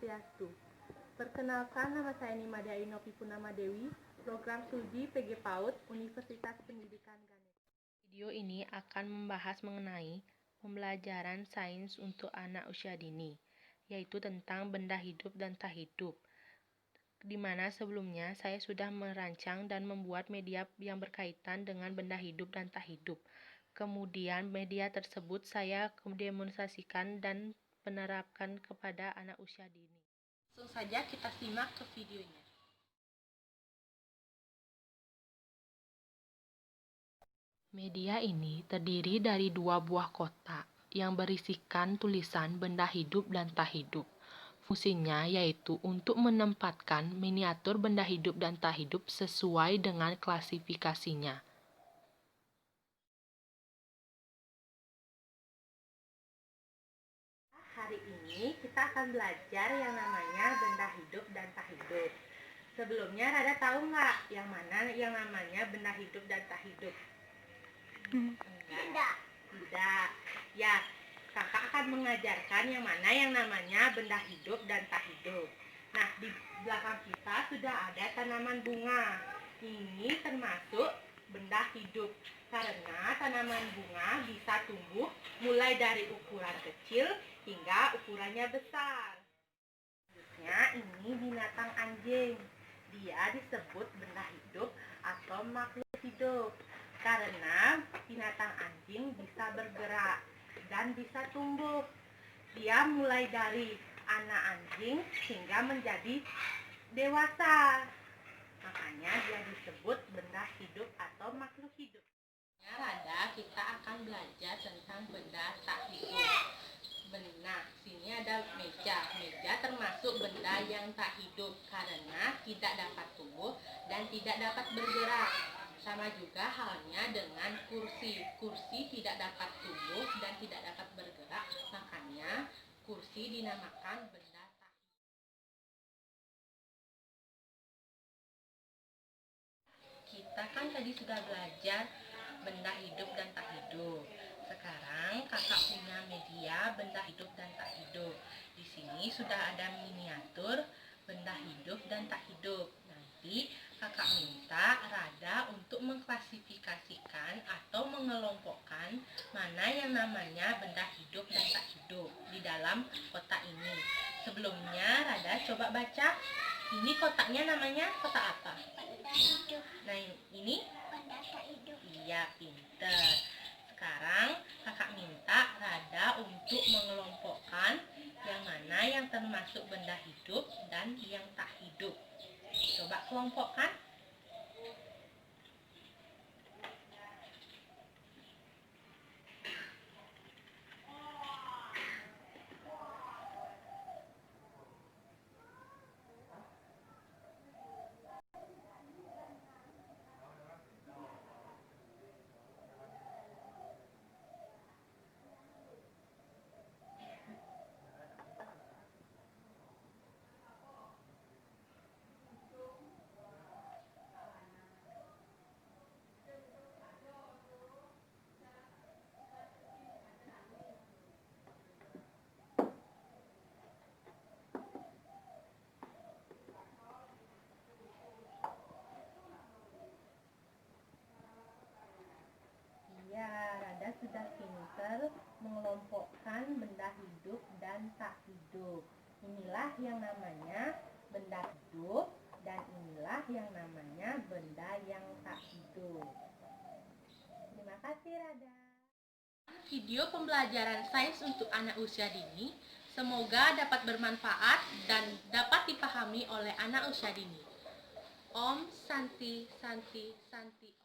Swastiastu. Perkenalkan, nama saya Nimade Ainopi Purnama Dewi, program studi PG PAUD Universitas Pendidikan Ganesha. Video ini akan membahas mengenai pembelajaran sains untuk anak usia dini, yaitu tentang benda hidup dan tak hidup, di mana sebelumnya saya sudah merancang dan membuat media yang berkaitan dengan benda hidup dan tak hidup. Kemudian media tersebut saya demonstrasikan dan penerapkan kepada anak usia dini. Langsung saja kita simak ke videonya. Media ini terdiri dari 2 buah kotak yang berisikan tulisan benda hidup dan tak hidup. Fungsinya yaitu untuk menempatkan miniatur benda hidup dan tak hidup sesuai dengan klasifikasinya. Hari ini kita akan belajar yang namanya benda hidup dan tak hidup. Sebelumnya Rada tahu nggak yang mana yang namanya benda hidup dan tak hidup? Tidak. Ya, kakak akan mengajarkan yang mana yang namanya benda hidup dan tak hidup. Nah, di belakang kita sudah ada tanaman bunga. Ini termasuk benda hidup karena tanaman bunga bisa tumbuh mulai dari ukuran kecil hingga ukurannya besar. Selanjutnya ini binatang anjing. Dia disebut benda hidup atau makhluk hidup karena binatang anjing bisa bergerak dan bisa tumbuh. Dia mulai dari anak anjing hingga menjadi dewasa. Makanya dia disebut benda hidup atau makhluk hidup. Rada kita akan belajar tentang benda tak hidup. Nah, sini ada meja. Meja termasuk benda yang tak hidup karena tidak dapat tumbuh dan tidak dapat bergerak. Sama juga halnya dengan kursi. Kursi tidak dapat tumbuh dan tidak dapat bergerak, makanya kursi dinamakan benda tak hidup. Kita kan tadi sudah belajar benda hidup dan tak hidup. Sekarang kakak punya media benda hidup dan tak hidup. Di sini sudah ada miniatur benda hidup dan tak hidup. Nanti kakak minta Rada untuk mengklasifikasikan atau mengelompokkan mana yang namanya benda hidup dan tak hidup di dalam kotak ini. Sebelumnya Rada coba baca. Ini kotaknya namanya kotak apa? Benda hidup. Nah, ini? Benda tak hidup. Iya, pinter. Sekarang kakak minta Rada untuk mengelompokkan yang mana yang termasuk benda hidup dan yang tak hidup. Coba kelompokkan. Ya, Rada sudah pinter mengelompokkan benda hidup dan tak hidup. Inilah yang namanya benda hidup dan inilah yang namanya benda yang tak hidup. Terima kasih, Rada. Video pembelajaran sains untuk anak usia dini semoga dapat bermanfaat dan dapat dipahami oleh anak usia dini. Om Santi Santi Santi.